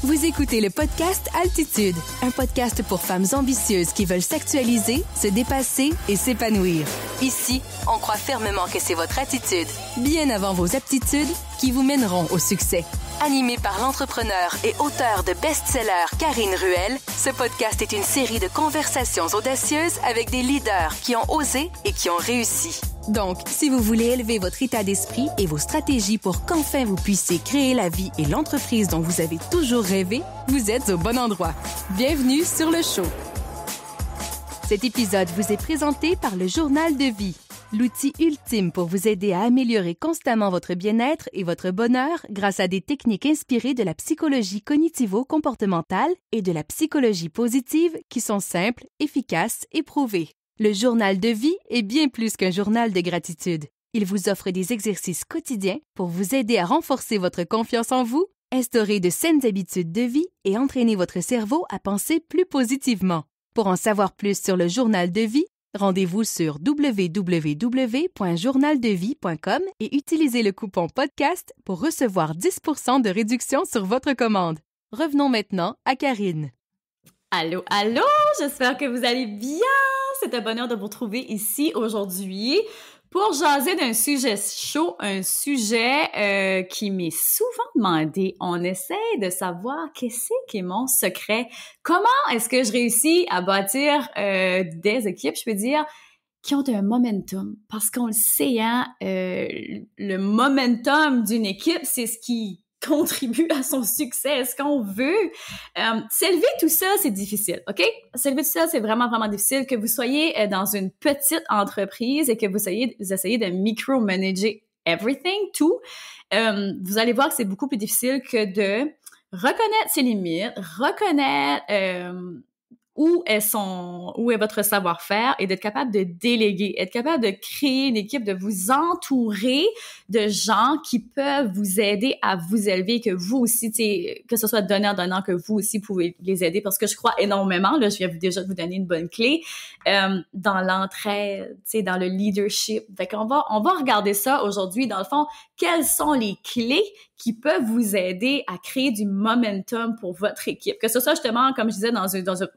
Vous écoutez le podcast Altitude, un podcast pour femmes ambitieuses qui veulent s'actualiser, se dépasser et s'épanouir. Ici, on croit fermement que c'est votre attitude, bien avant vos aptitudes, qui vous mèneront au succès. Animé par l'entrepreneur et auteur de best-sellers Karine Ruel, ce podcast est une série de conversations audacieuses avec des leaders qui ont osé et qui ont réussi. Donc, si vous voulez élever votre état d'esprit et vos stratégies pour qu'enfin vous puissiez créer la vie et l'entreprise dont vous avez toujours rêvé, vous êtes au bon endroit. Bienvenue sur le show. Cet épisode vous est présenté par le Journal de vie, l'outil ultime pour vous aider à améliorer constamment votre bien-être et votre bonheur grâce à des techniques inspirées de la psychologie cognitivo-comportementale et de la psychologie positive qui sont simples, efficaces et prouvées. Le Journal de vie est bien plus qu'un journal de gratitude. Il vous offre des exercices quotidiens pour vous aider à renforcer votre confiance en vous, instaurer de saines habitudes de vie et entraîner votre cerveau à penser plus positivement. Pour en savoir plus sur le Journal de vie, rendez-vous sur www.journaldevie.com et utilisez le coupon podcast pour recevoir 10% de réduction sur votre commande. Revenons maintenant à Karine. Allô, allô! J'espère que vous allez bien! C'est un bonheur de vous retrouver ici aujourd'hui pour jaser d'un sujet chaud, un sujet qui m'est souvent demandé. On essaie de savoir qu'est-ce qui est mon secret. Comment est-ce que je réussis à bâtir des équipes, je peux dire, qui ont un momentum? Parce qu'on le sait, hein, le momentum d'une équipe, c'est ce qui contribue à son succès, ce qu'on veut. S'élever tout ça, c'est difficile, OK? S'élever tout ça, c'est vraiment, vraiment difficile. Que vous soyez dans une petite entreprise et que vous essayez de micromanager everything, tout, vous allez voir que c'est beaucoup plus difficile que de reconnaître ses limites, reconnaître où est votre savoir-faire et d'être capable de déléguer, être capable de créer une équipe, de vous entourer de gens qui peuvent vous aider à vous élever, que vous aussi, que ce soit donnant-donnant, que vous aussi pouvez les aider, parce que je crois énormément, là, je viens déjà de vous donner une bonne clé, dans l'entraide, dans le leadership. Fait qu'on va regarder ça aujourd'hui, dans le fond, quelles sont les clés qui peuvent vous aider à créer du momentum pour votre équipe. Que ce soit justement, comme je disais, dans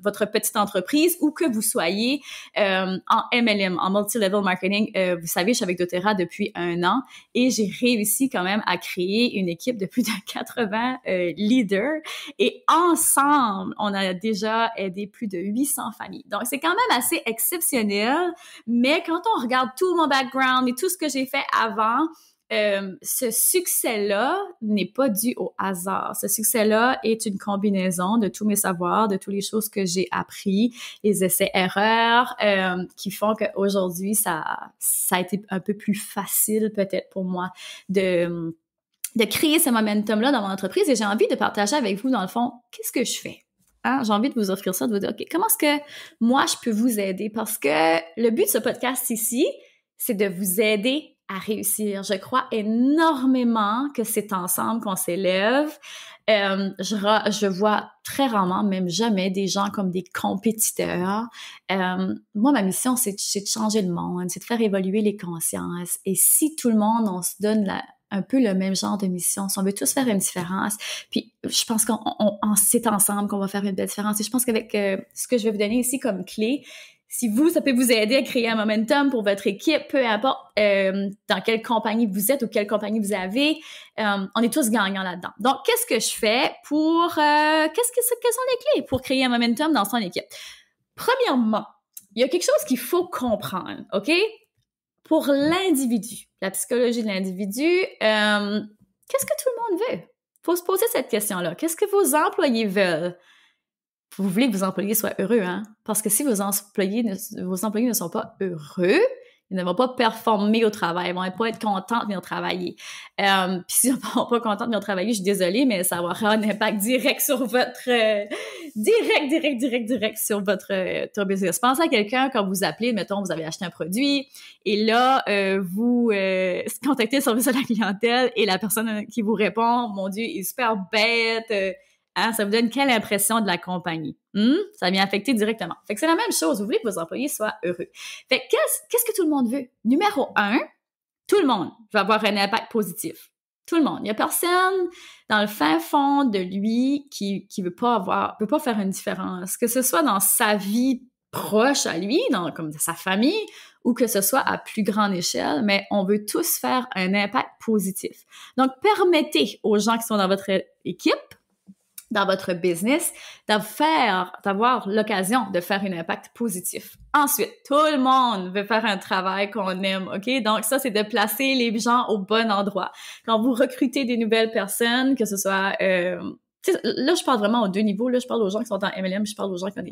votre petite entreprise ou que vous soyez en MLM, en multi-level marketing. Vous savez, je suis avec doTERRA depuis 1 an et j'ai réussi quand même à créer une équipe de plus de 80 leaders. Et ensemble, on a déjà aidé plus de 800 familles. Donc, c'est quand même assez exceptionnel. Mais quand on regarde tout mon background et tout ce que j'ai fait avant, ce succès-là n'est pas dû au hasard. Ce succès-là est une combinaison de tous mes savoirs, de toutes les choses que j'ai appris, les essais-erreurs, qui font qu'aujourd'hui, ça a été un peu plus facile peut-être pour moi de créer ce momentum-là dans mon entreprise. Et j'ai envie de partager avec vous, dans le fond, qu'est-ce que je fais? Hein? J'ai envie de vous offrir ça, de vous dire, OK, comment est-ce que moi, je peux vous aider? Parce que le but de ce podcast ici, c'est de vous aider à réussir. Je crois énormément que c'est ensemble qu'on s'élève. Je vois très rarement, même jamais, des gens comme des compétiteurs. Moi, ma mission, c'est de changer le monde, c'est de faire évoluer les consciences. Et si tout le monde, on se donne un peu le même genre de mission, si on veut tous faire une différence, puis je pense c'est ensemble qu'on va faire une belle différence. Et je pense qu'avec ce que je vais vous donner ici comme clé, si ça peut vous aider à créer un momentum pour votre équipe, peu importe dans quelle compagnie vous êtes ou quelle compagnie vous avez, on est tous gagnants là-dedans. Donc, qu'est-ce que je fais pour... quelles sont les clés pour créer un momentum dans son équipe? Premièrement, il y a quelque chose qu'il faut comprendre, OK? Pour l'individu, la psychologie de l'individu, qu'est-ce que tout le monde veut? Il faut se poser cette question-là. Qu'est-ce que vos employés veulent? Vous voulez que vos employés soient heureux, hein? Parce que si vos employés ne sont pas heureux, ils ne vont pas performer au travail, ils vont pas être contents de venir travailler. Puis s'ils ne sont pas contents de venir travailler, je suis désolée, mais ça va avoir un impact direct sur votre direct sur votre business. Pensez à quelqu'un quand vous appelez, mettons, vous avez acheté un produit, et là, vous contactez le service à la clientèle, et la personne qui vous répond, mon Dieu, est super bête. Hein, ça vous donne quelle impression de la compagnie? Ça vient affecter directement. Fait que c'est la même chose. Vous voulez que vos employés soient heureux. Fait que qu'est-ce que tout le monde veut? Numéro 1, tout le monde va avoir un impact positif. Tout le monde. Il y a personne dans le fin fond de lui qui veut pas faire une différence. Que ce soit dans sa vie proche à lui, comme sa famille, ou que ce soit à plus grande échelle, mais on veut tous faire un impact positif. Donc, permettez aux gens qui sont dans votre équipe, dans votre business, d'avoir l'occasion de faire un impact positif. Ensuite, tout le monde veut faire un travail qu'on aime, OK? Donc, ça, c'est de placer les gens au bon endroit. Quand vous recrutez des nouvelles personnes, que ce soit... là, je parle vraiment aux deux niveaux. Là, je parle aux gens qui sont en MLM, je parle aux gens qui ont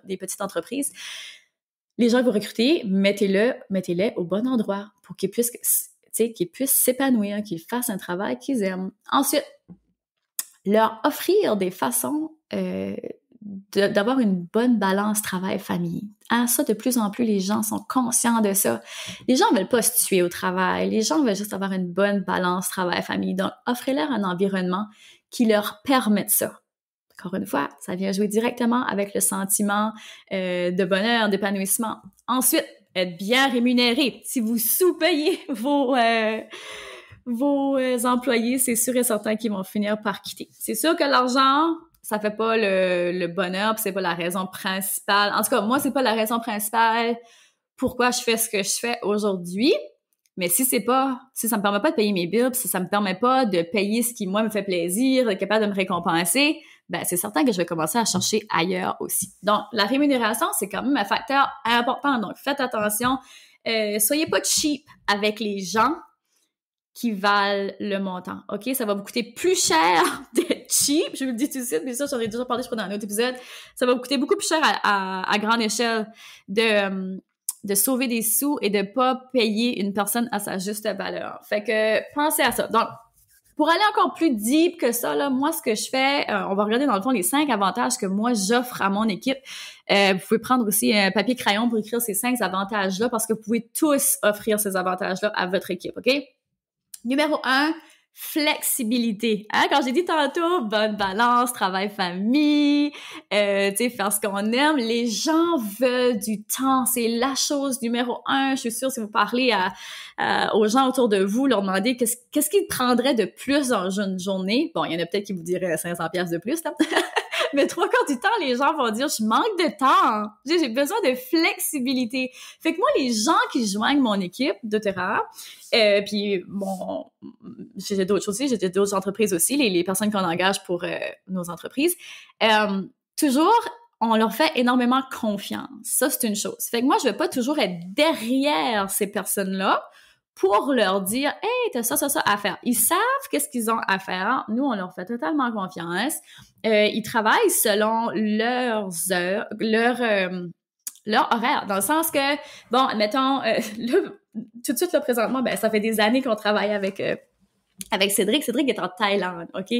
des petites entreprises. Les gens que vous recrutez, mettez-les au bon endroit pour qu'ils puissent s'épanouir, qu'ils fassent un travail qu'ils aiment. Ensuite, leur offrir des façons d'avoir une bonne balance travail-famille. Hein, ça, de plus en plus, les gens sont conscients de ça. Les gens ne veulent pas se tuer au travail. Les gens veulent juste avoir une bonne balance travail-famille. Donc, offrez-leur un environnement qui leur permette ça. Encore une fois, ça vient jouer directement avec le sentiment de bonheur, d'épanouissement. Ensuite, être bien rémunéré. Si vous sous-payez vos employés, c'est sûr et certain qu'ils vont finir par quitter. C'est sûr que l'argent, ça fait pas le bonheur, puis c'est pas la raison principale. En tout cas, moi, c'est pas la raison principale pourquoi je fais ce que je fais aujourd'hui. Mais si ça me permet pas de payer mes bills, si ça me permet pas de payer ce qui, moi, me fait plaisir, d'être capable de me récompenser, ben, c'est certain que je vais commencer à chercher ailleurs aussi. Donc, la rémunération, c'est quand même un facteur important. Donc, faites attention. Soyez pas cheap avec les gens qui valent le montant, OK? Ça va vous coûter plus cher d'être cheap, je vous le dis tout de suite, mais ça, j'en ai déjà parlé, je crois, dans un autre épisode. Ça va vous coûter beaucoup plus cher à grande échelle de sauver des sous et de pas payer une personne à sa juste valeur. Fait que, pensez à ça. Donc, pour aller encore plus deep que ça, là, moi, ce que je fais, on va regarder dans le fond les 5 avantages que moi, j'offre à mon équipe. Vous pouvez prendre aussi un papier crayon pour écrire ces 5 avantages-là parce que vous pouvez tous offrir ces avantages-là à votre équipe, OK? Numéro 1, flexibilité. Hein? Quand j'ai dit tantôt, bonne balance, travail-famille, faire ce qu'on aime, les gens veulent du temps. C'est la chose numéro 1. Je suis sûre, si vous parlez aux gens autour de vous, leur demandez qu'est-ce qu'ils prendraient de plus dans une journée. Bon, il y en a peut-être qui vous diraient 500$ de plus, là. Mais 3 quarts du temps, les gens vont dire « Je manque de temps. J'ai besoin de flexibilité. » Fait que moi, les gens qui joignent mon équipe doTERRA, puis bon, j'ai d'autres choses aussi, j'ai d'autres entreprises aussi, les personnes qu'on engage pour nos entreprises, toujours, on leur fait énormément confiance. Ça, c'est une chose. Fait que moi, je vais pas toujours être derrière ces personnes-là pour leur dire « Hey, t'as ça à faire. » Ils savent qu'est-ce qu'ils ont à faire. Nous, on leur fait totalement confiance. Ils travaillent selon leurs heures, leur horaire, dans le sens que, bon, mettons, là, tout de suite, là, présentement, ben, ça fait des années qu'on travaille avec Cédric. Cédric est en Thaïlande, OK?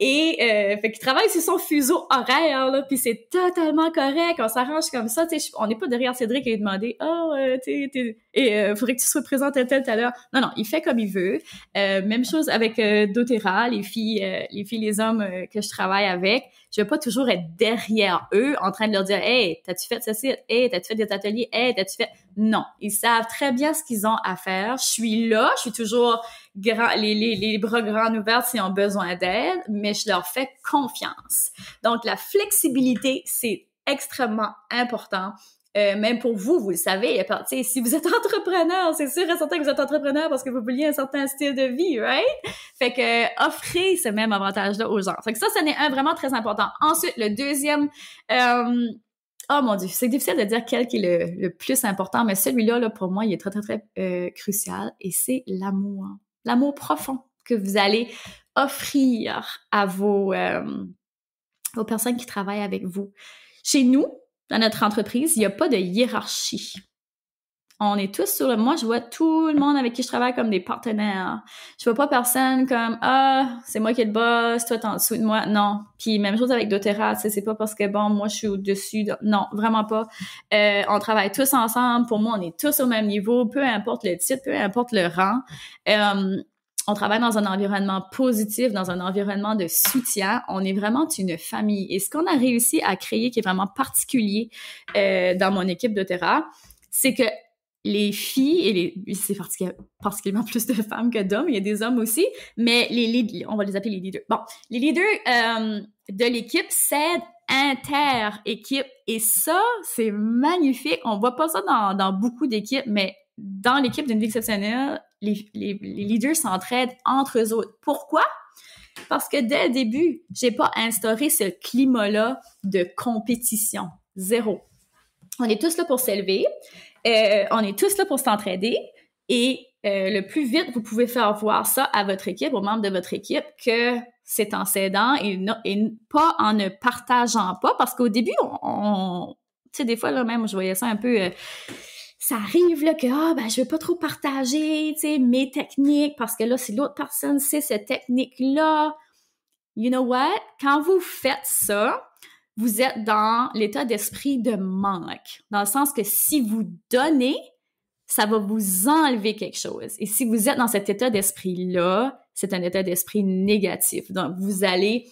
Et fait qu'il travaille sur son fuseau horaire, là, puis c'est totalement correct. On s'arrange comme ça, tu sais. On n'est pas derrière Cédric et lui demander « faudrait que tu sois présente à telle heure. » Non, il fait comme il veut. Même chose avec doTERRA, les filles, les hommes que je travaille avec. Je vais pas toujours être derrière eux en train de leur dire « Hey, t'as-tu fait ceci? Hey, t'as-tu fait des ateliers? Hey, t'as-tu fait... » Non, ils savent très bien ce qu'ils ont à faire. Je suis là, je suis toujours les bras grands ouverts s'ils ont besoin d'aide, mais je leur fais confiance. Donc, la flexibilité, c'est extrêmement important. Même pour vous, vous le savez, si vous êtes entrepreneur, c'est sûr et certain que vous êtes entrepreneur parce que vous vouliez un certain style de vie, right? Fait que offrez ce même avantage-là aux gens. Fait que ça en est un vraiment très important. Ensuite, le deuxième, oh mon Dieu, c'est difficile de dire quel qui est le plus important, mais celui-là, là, pour moi, il est très, très, très crucial et c'est l'amour. L'amour profond que vous allez offrir à vos personnes qui travaillent avec vous. Chez nous, dans notre entreprise, il n'y a pas de hiérarchie. On est tous sur moi, je vois tout le monde avec qui je travaille comme des partenaires. Je vois pas personne comme, c'est moi qui est le boss, toi t'es en dessous de moi. Non. Puis même chose avec doTERRA, c'est pas parce que bon, moi je suis au-dessus. Non, vraiment pas. On travaille tous ensemble. Pour moi, on est tous au même niveau, peu importe le titre, peu importe le rang. On travaille dans un environnement positif, dans un environnement de soutien. On est vraiment une famille. Et ce qu'on a réussi à créer, qui est vraiment particulier dans mon équipe doTERRA, c'est que les filles, et c'est particulièrement plus de femmes que d'hommes, il y a des hommes aussi, mais on va les appeler les leaders. Bon, les leaders de l'équipe s'aident inter-équipe, et ça, c'est magnifique. On voit pas ça dans beaucoup d'équipes, mais dans l'équipe d'une vie exceptionnelle, les leaders s'entraident entre eux autres. Pourquoi? Parce que dès le début, j'ai pas instauré ce climat-là de compétition. Zéro. On est tous là pour s'élever. On est tous là pour s'entraider. Et le plus vite, vous pouvez faire voir ça à votre équipe, aux membres de votre équipe, que c'est en s'aidant et pas en ne partageant pas. Parce qu'au début, tu sais, des fois, là, même, je voyais ça un peu... ça arrive, là, que, je veux pas trop partager, tu sais, mes techniques, parce que là, si l'autre personne sait cette technique-là, you know what? Quand vous faites ça, vous êtes dans l'état d'esprit de manque. Dans le sens que si vous donnez, ça va vous enlever quelque chose. Et si vous êtes dans cet état d'esprit-là, c'est un état d'esprit négatif. Donc, vous allez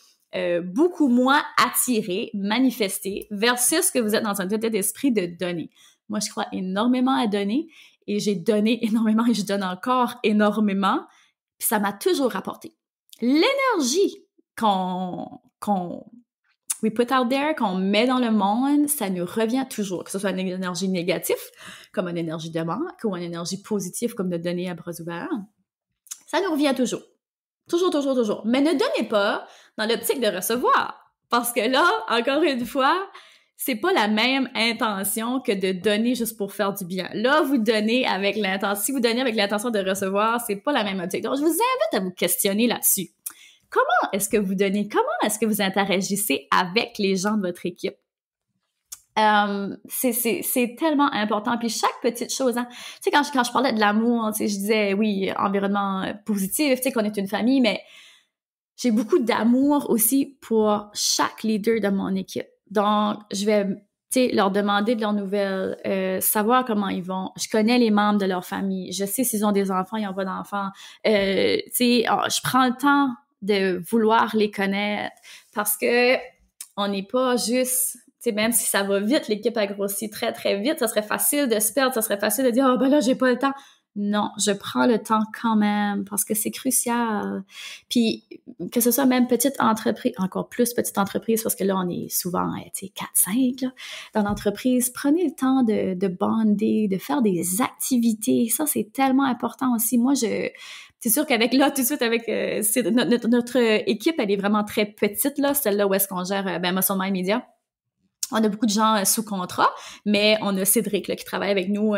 beaucoup moins attirer, manifester, versus que vous êtes dans un état d'esprit de donner. Moi, je crois énormément à donner, et j'ai donné énormément et je donne encore énormément, puis ça m'a toujours rapporté. L'énergie we put out there, qu'on met dans le monde, ça nous revient toujours, que ce soit une énergie négative, comme une énergie de manque, ou une énergie positive, comme de donner à bras ouverts. Ça nous revient toujours. Toujours, toujours, toujours. Mais ne donnez pas dans l'optique de recevoir. Parce que là, encore une fois, c'est pas la même intention que de donner juste pour faire du bien. Là, vous donnez avec l'intention, si vous donnez avec l'intention de recevoir, c'est pas la même optique. Donc, je vous invite à vous questionner là-dessus. Comment est-ce que vous donnez? Comment est-ce que vous interagissez avec les gens de votre équipe? C'est tellement important. Puis chaque petite chose, hein, tu sais, quand je parlais de l'amour, tu sais, je disais, oui, environnement positif, tu sais, qu'on est une famille, mais j'ai beaucoup d'amour aussi pour chaque leader de mon équipe. Donc, je vais, tu sais, leur demander de leurs nouvelles, savoir comment ils vont. Je connais les membres de leur famille. Je sais s'ils ont des enfants, ils n'ont pas d'enfants. Tu sais, je prends le temps de vouloir les connaître, parce que on n'est pas juste, tu sais, même si ça va vite, l'équipe a grossi très, très vite, ça serait facile de se perdre, ça serait facile de dire « là, j'ai pas le temps ». Non, je prends le temps quand même, parce que c'est crucial. Puis, que ce soit même petite entreprise, encore plus petite entreprise, parce que là, on est souvent, tu sais, 4-5, là, dans l'entreprise. Prenez le temps de bonder, de faire des activités. Ça, c'est tellement important aussi. Moi, c'est sûr qu'avec là, tout de suite, avec notre équipe, elle est vraiment très petite, là, celle-là où est-ce qu'on gère Muscle Mind Media. On a beaucoup de gens sous contrat, mais on a Cédric là, qui travaille avec nous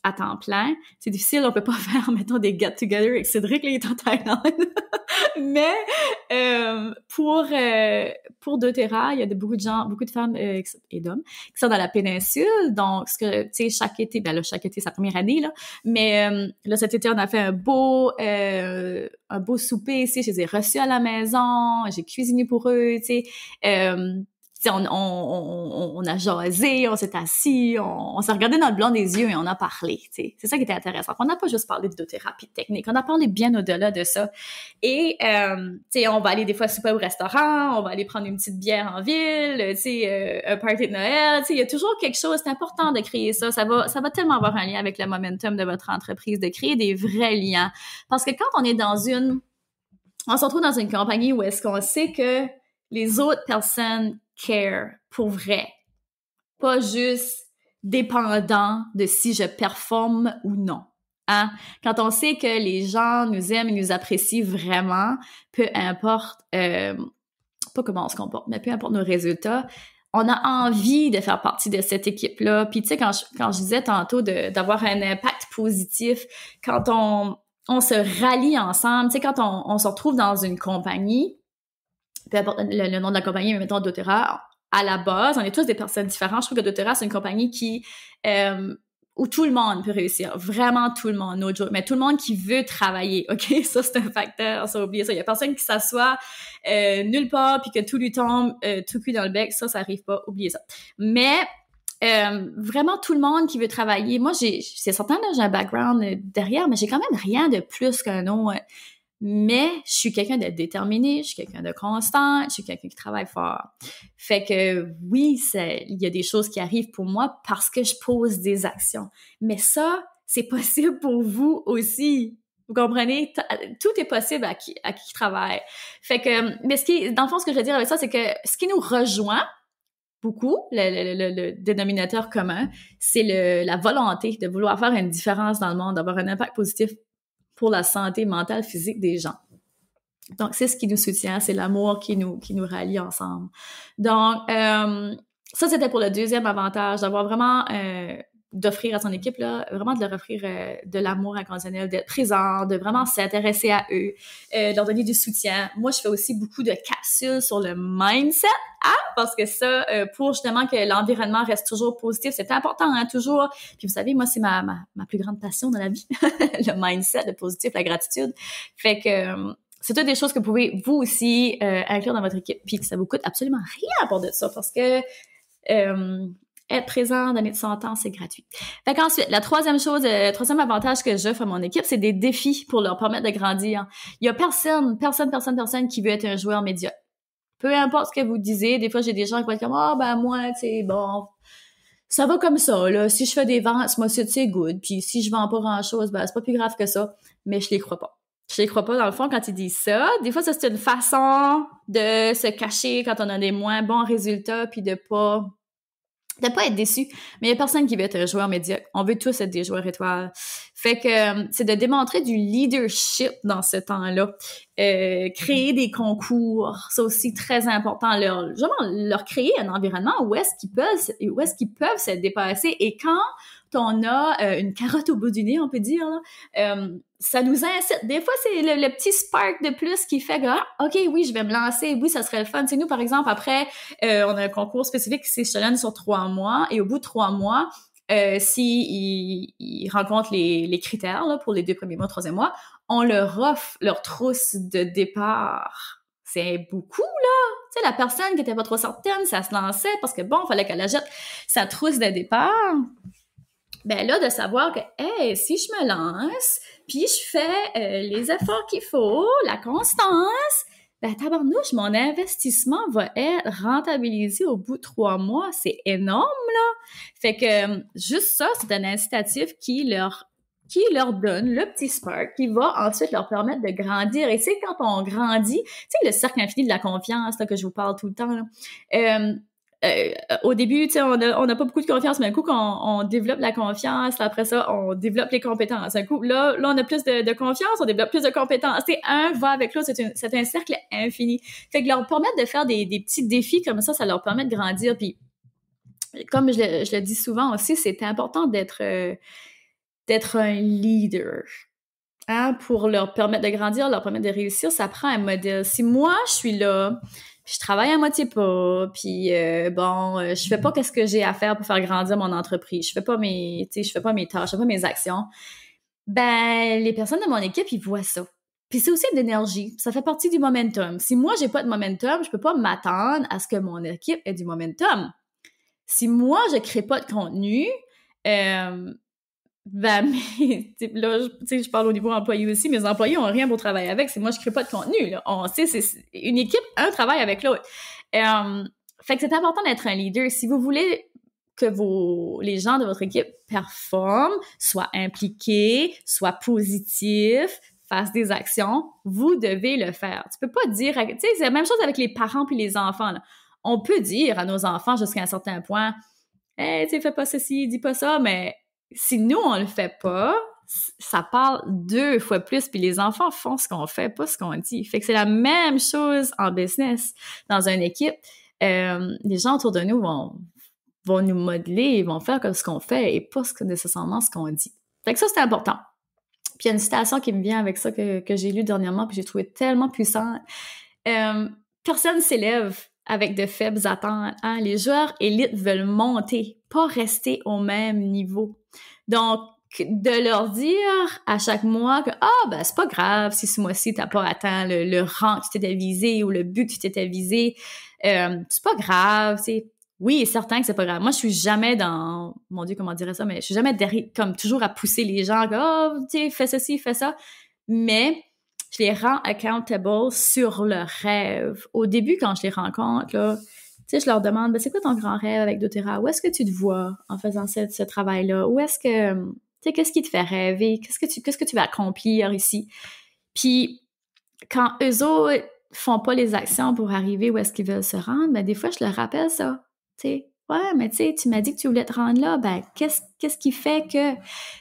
à temps plein. C'est difficile, on peut pas faire, mettons, des get-together avec Cédric, là, il est en Thaïlande. Mais pour doTERRA, il y a beaucoup de gens, beaucoup de femmes et d'hommes qui sont dans la péninsule. Donc, tu sais, chaque été, chaque été, c'est sa première année, là. Mais là, cet été, on a fait un beau souper ici. Je les ai reçus à la maison. J'ai cuisiné pour eux, tu sais. On a jasé, on s'est assis, on s'est regardé dans le blanc des yeux et on a parlé, tu sais. C'est ça qui était intéressant. On n'a pas juste parlé de doTERRA puis de technique, on a parlé bien au-delà de ça. Et, tu sais, on va aller des fois souper au restaurant, on va aller prendre une petite bière en ville, tu sais, un party de Noël, tu sais, il y a toujours quelque chose, c'est important de créer ça. Ça va tellement avoir un lien avec le momentum de votre entreprise, de créer des vrais liens. Parce que quand on se retrouve dans une compagnie où est-ce qu'on sait que les autres personnes care pour vrai, pas juste dépendant de si je performe ou non. Hein? Quand on sait que les gens nous aiment et nous apprécient vraiment, peu importe, pas comment on se comporte, mais peu importe nos résultats, on a envie de faire partie de cette équipe-là. Puis tu sais, quand je disais tantôt d'avoir un impact positif, quand on se rallie ensemble, tu sais, quand on se retrouve dans une compagnie, peu importe le nom de la compagnie, mais mettons doTERRA, à la base, on est tous des personnes différentes. Je trouve que doTERRA, c'est une compagnie où tout le monde peut réussir. Vraiment tout le monde, no joke. Mais tout le monde qui veut travailler, OK? Ça, c'est un facteur, ça, oubliez ça. Il y a personne qui s'assoit nulle part puis que tout lui tombe tout cul dans le bec. Ça arrive pas, oubliez ça. Mais vraiment tout le monde qui veut travailler. Moi, c'est certain, là, j'ai un background derrière, mais j'ai quand même rien de plus qu'un nom... mais je suis quelqu'un de déterminé, je suis quelqu'un de constant, je suis quelqu'un qui travaille fort. Fait que oui, il y a des choses qui arrivent pour moi parce que je pose des actions. Mais ça, c'est possible pour vous aussi. Vous comprenez? Tout est possible à qui travaille. Fait que, mais dans le fond, ce que je veux dire avec ça, c'est que ce qui nous rejoint beaucoup, le dénominateur commun, c'est la volonté de vouloir faire une différence dans le monde, d'avoir un impact positif pour la santé mentale, physique des gens. Donc, c'est ce qui nous soutient, c'est l'amour qui nous rallie ensemble. Donc, ça, c'était pour le deuxième avantage, d'avoir vraiment d'offrir à son équipe, là, vraiment de leur offrir de l'amour inconditionnel, d'être présent, de vraiment s'intéresser à eux, de leur donner du soutien. Moi, je fais aussi beaucoup de capsules sur le mindset, parce que ça, pour justement que l'environnement reste toujours positif, c'est important, hein, toujours. Puis vous savez, moi, c'est ma plus grande passion dans la vie, le mindset, le positif, la gratitude. Fait que c'est toutes des choses que vous pouvez, vous aussi, inclure dans votre équipe, puis que ça vous coûte absolument rien pour de ça, parce que être présent, donner de son temps, c'est gratuit. Fait qu'ensuite, la troisième avantage que j'offre à mon équipe, c'est des défis pour leur permettre de grandir. Il y a personne qui veut être un joueur médiocre. Peu importe ce que vous disiez, des fois, j'ai des gens qui vont être comme « Ah, ben moi, tu sais, bon, ça va comme ça, là. Si je fais des ventes, moi, c'est good. Puis si je vends pas grand-chose, ben c'est pas plus grave que ça. » Mais je les crois pas. Je les crois pas, dans le fond, quand ils disent ça. Des fois, ça, c'est une façon de se cacher quand on a des moins bons résultats puis de pas être déçu. Mais il y a personne qui veut être un joueur médiocre. On veut tous être des joueurs étoiles. Fait que c'est de démontrer du leadership dans ce temps-là. Créer des concours, c'est aussi très important. Leur créer un environnement où est-ce qu'ils peuvent se dépasser. Et quand on a une carotte au bout du nez, on peut dire, là, ça nous incite. Des fois, c'est le petit spark de plus qui fait que, OK, oui, je vais me lancer. Oui, ça serait le fun. C'est nous, par exemple, après, on a un concours spécifique qui s'échelonne sur 3 mois. Et au bout de 3 mois, s'ils rencontrent les critères là, pour les 2 premiers mois, 3e mois, on leur offre leur trousse de départ. C'est beaucoup, là! Tu sais, la personne qui était pas trop certaine, ça se lançait parce que, bon, il fallait qu'elle achète sa trousse de départ. Ben là, de savoir que, hey, si je me lance, puis je fais les efforts qu'il faut, la constance, ben tabarnouche, mon investissement va être rentabilisé au bout de 3 mois. C'est énorme, là! Fait que juste ça, c'est un incitatif qui leur donne le petit spark qui va ensuite leur permettre de grandir. Et c'est quand on grandit, tu sais, le cercle infini de la confiance là, que je vous parle tout le temps, là. Au début, tu sais, on n'a pas beaucoup de confiance, mais un coup, quand on développe la confiance, après ça, on développe les compétences. Un coup, là, on a plus de confiance, on développe plus de compétences. C'est un va avec l'autre, c'est un cercle infini. Fait que leur permettre de faire des petits défis comme ça leur permet de grandir. Puis, comme je le dis souvent aussi, c'est important d'être un leader. Hein, pour leur permettre de grandir, leur permettre de réussir, ça prend un modèle. Si moi, je suis là, je travaille à moitié pas, puis je fais pas qu'est-ce que j'ai à faire pour faire grandir mon entreprise, je fais pas mes tâches, je fais pas mes actions, ben les personnes de mon équipe, ils voient ça. Puis c'est aussi de l'énergie, ça fait partie du momentum. Si moi, j'ai pas de momentum, je peux pas m'attendre à ce que mon équipe ait du momentum. Si moi, je crée pas de contenu, ben, mais, là, je parle au niveau employé aussi. Mes employés ont rien pour travailler avec. C'est moi, je crée pas de contenu, là. C'est une équipe, un travaille avec l'autre. Fait que c'est important d'être un leader. Si vous voulez que les gens de votre équipe performent, soient impliqués, soient positifs, fassent des actions, vous devez le faire. Tu peux pas dire, tu sais, c'est la même chose avec les parents puis les enfants, là. On peut dire à nos enfants jusqu'à un certain point, hey, tu sais, fais pas ceci, dis pas ça, mais si nous, on le fait pas, ça parle 2 fois plus, puis les enfants font ce qu'on fait, pas ce qu'on dit. Fait que c'est la même chose en business. Dans une équipe, les gens autour de nous vont nous modeler, ils vont faire comme ce qu'on fait et pas nécessairement ce qu'on dit. Fait que ça, c'est important. Puis il y a une citation qui me vient avec ça que j'ai lue dernièrement, puis j'ai trouvé tellement puissant. Personne s'élève avec de faibles attentes. Hein? Les joueurs élites veulent monter, pas rester au même niveau. Donc, de leur dire à chaque mois que c'est pas grave si ce mois-ci t'as pas atteint le rang que tu t'étais visé ou le but que tu t'étais visé, c'est pas grave, tu sais. Oui, c'est certain que c'est pas grave. Moi, je suis jamais dans, mon Dieu, comment on dirait ça, mais je suis jamais derrière, comme toujours à pousser les gens, tu sais, fais ceci, fais ça. Mais je les rends accountable sur leur rêve. Au début, quand je les rencontre, là, tu sais, je leur demande, ben, c'est quoi ton grand rêve avec doTERRA? Où est-ce que tu te vois en faisant ce travail-là? Où est-ce que, tu sais, qu'est-ce qui te fait rêver? Qu'est-ce que tu vas accomplir ici? Puis, quand eux autres font pas les actions pour arriver où est-ce qu'ils veulent se rendre, ben, des fois, je leur rappelle ça. Tu sais, ouais, mais tu sais, tu m'as dit que tu voulais te rendre là, ben, qu'est-ce qui fait que...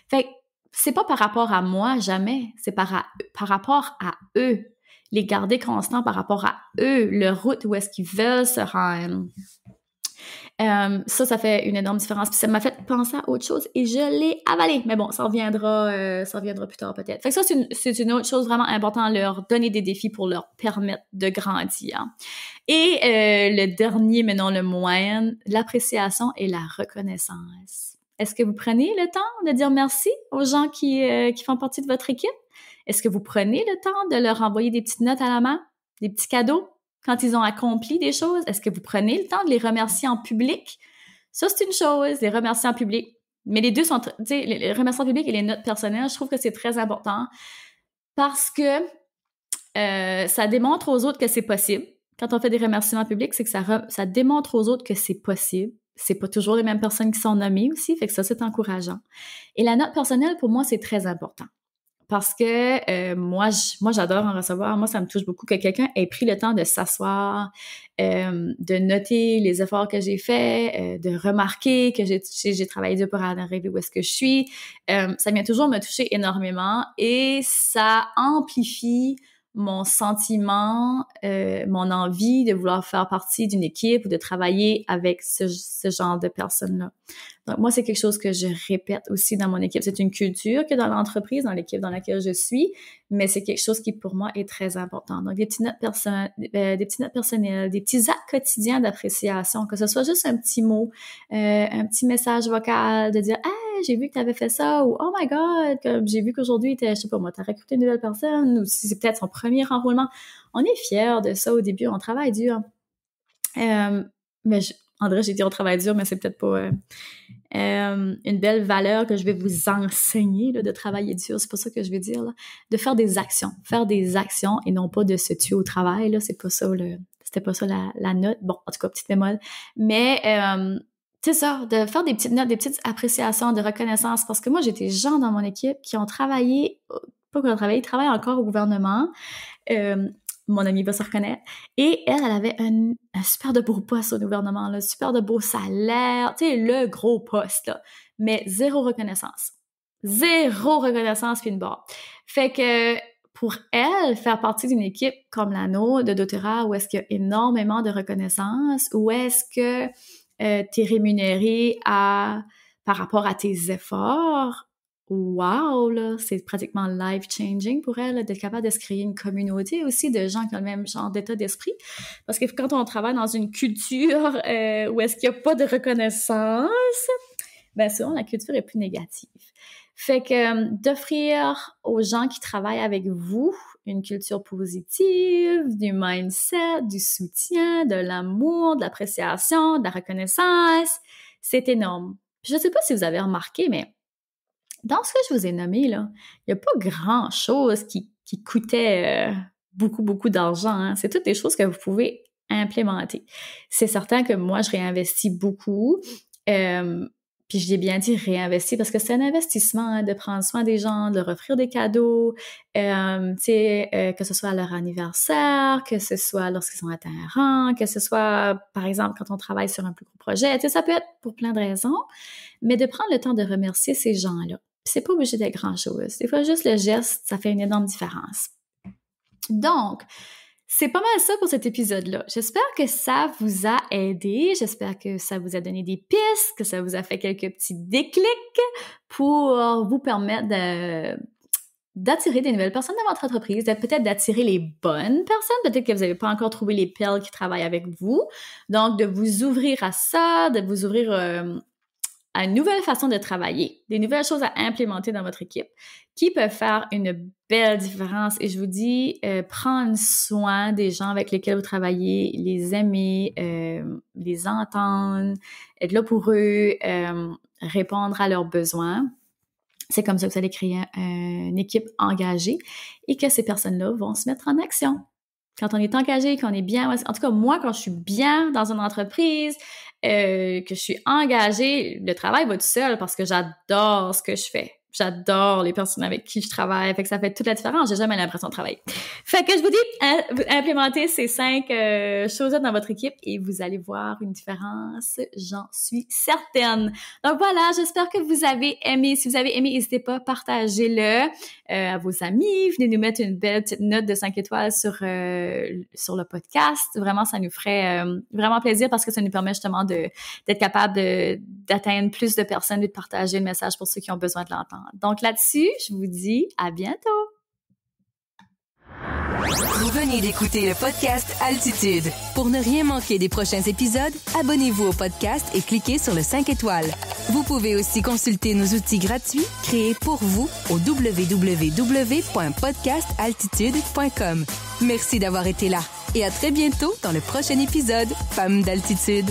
Fait que c'est pas par rapport à moi, jamais. C'est par rapport à eux. Les garder constants par rapport à eux, leur route, où est-ce qu'ils veulent se rendre. Ça fait une énorme différence. Puis ça m'a fait penser à autre chose et je l'ai avalé. Mais bon, ça reviendra plus tard peut-être. Fait que ça, c'est une autre chose vraiment importante, leur donner des défis pour leur permettre de grandir. Et le dernier, mais non le moyen, l'appréciation et la reconnaissance. Est-ce que vous prenez le temps de dire merci aux gens qui font partie de votre équipe? Est-ce que vous prenez le temps de leur envoyer des petites notes à la main, des petits cadeaux quand ils ont accompli des choses? Est-ce que vous prenez le temps de les remercier en public? Ça, c'est une chose, les remercier en public. Mais les deux sont, tu sais, les remerciements publics et les notes personnelles, je trouve que c'est très important parce que ça démontre aux autres que c'est possible. Quand on fait des remerciements publics, c'est que ça démontre aux autres que c'est possible. C'est pas toujours les mêmes personnes qui sont nommées aussi, fait que ça, c'est encourageant. Et la note personnelle, pour moi, c'est très important. Parce que moi, j'adore en recevoir. Moi, ça me touche beaucoup que quelqu'un ait pris le temps de s'asseoir, de noter les efforts que j'ai faits, de remarquer que j'ai travaillé dur pour arriver où est-ce que je suis. Ça vient toujours me toucher énormément et ça amplifie mon sentiment, mon envie de vouloir faire partie d'une équipe ou de travailler avec ce genre de personnes-là. Donc, moi, c'est quelque chose que je répète aussi dans mon équipe. C'est une culture que dans l'entreprise, dans l'équipe dans laquelle je suis, mais c'est quelque chose qui, pour moi, est très important. Donc, des petites notes personnelles, des petits actes quotidiens d'appréciation, que ce soit juste un petit mot, un petit message vocal de dire « Hey, j'ai vu que tu avais fait ça » ou « Oh my God, comme j'ai vu qu'aujourd'hui, je sais pas moi, t'as recruté une nouvelle personne » ou si c'est peut-être son premier enrôlement. On est fiers de ça au début, on travaille dur. Mais André, j'ai dit on travaille dur, mais c'est peut-être pas une belle valeur que je vais vous enseigner, là, de travailler dur, c'est pas ça que je vais dire, là. De faire des actions et non pas de se tuer au travail, là, c'était pas ça la note. Bon, en tout cas, petite bémol. Mais, c'est ça, de faire des petites notes, des petites appréciations, de reconnaissance, parce que moi, j'ai des gens dans mon équipe qui ont travaillé, ils travaillent encore au gouvernement, mon amie va se reconnaître. Et elle avait un super de beau poste au gouvernement, là, super de beau salaire, tu sais, le gros poste, là. Mais zéro reconnaissance. Zéro reconnaissance puis une barre. Fait que pour elle, faire partie d'une équipe comme la nôtre de doTERRA, où est-ce qu'il y a énormément de reconnaissance, où est-ce que t'es rémunéré par rapport à tes efforts, wow, là, c'est pratiquement life-changing pour elle, là, d'être capable de se créer une communauté aussi de gens qui ont le même genre d'état d'esprit. Parce que quand on travaille dans une culture où est-ce qu'il n'y a pas de reconnaissance, ben souvent, la culture est plus négative. Fait que d'offrir aux gens qui travaillent avec vous une culture positive, du mindset, du soutien, de l'amour, de l'appréciation, de la reconnaissance, c'est énorme. Je ne sais pas si vous avez remarqué, mais dans ce que je vous ai nommé, là, il n'y a pas grand-chose qui coûtait beaucoup, beaucoup d'argent. Hein. C'est toutes des choses que vous pouvez implémenter. C'est certain que moi, je réinvestis beaucoup. Puis je l'ai bien dit réinvestir parce que c'est un investissement, hein, de prendre soin des gens, de leur offrir des cadeaux, que ce soit à leur anniversaire, que ce soit lorsqu'ils sont atteints un rang, que ce soit, par exemple, quand on travaille sur un plus gros projet. Ça peut être pour plein de raisons, mais de prendre le temps de remercier ces gens-là. C'est pas obligé d'être grand-chose. Des fois, juste le geste, ça fait une énorme différence. Donc, c'est pas mal ça pour cet épisode-là. J'espère que ça vous a aidé. J'espère que ça vous a donné des pistes, que ça vous a fait quelques petits déclics pour vous permettre d'attirer des nouvelles personnes dans votre entreprise, peut-être d'attirer les bonnes personnes. Peut-être que vous n'avez pas encore trouvé les perles qui travaillent avec vous. Donc, de vous ouvrir à ça, de vous ouvrir à une nouvelle façon de travailler, des nouvelles choses à implémenter dans votre équipe qui peuvent faire une belle différence. Et je vous dis, prendre soin des gens avec lesquels vous travaillez, les aimer, les entendre, être là pour eux, répondre à leurs besoins. C'est comme ça que vous allez créer une équipe engagée et que ces personnes-là vont se mettre en action. Quand on est engagé, qu'on est bien... En tout cas, moi, quand je suis bien dans une entreprise, que je suis engagée, le travail va tout seul parce que j'adore ce que je fais. J'adore les personnes avec qui je travaille. Fait que ça fait toute la différence. J'ai jamais l'impression de travailler. Fait que je vous dis, implémentez ces 5 choses-là dans votre équipe et vous allez voir une différence. J'en suis certaine. Donc voilà, j'espère que vous avez aimé. Si vous avez aimé, n'hésitez pas, partagez-le à vos amis. Venez nous mettre une belle petite note de 5 étoiles sur le podcast. Vraiment, ça nous ferait vraiment plaisir parce que ça nous permet justement d'être capable d'atteindre plus de personnes et de partager le message pour ceux qui ont besoin de l'entendre. Donc là-dessus, je vous dis à bientôt. Vous venez d'écouter le podcast Altitude. Pour ne rien manquer des prochains épisodes, abonnez-vous au podcast et cliquez sur le 5 étoiles. Vous pouvez aussi consulter nos outils gratuits créés pour vous au www.podcastaltitude.com. Merci d'avoir été là et à très bientôt dans le prochain épisode Femmes d'Altitude.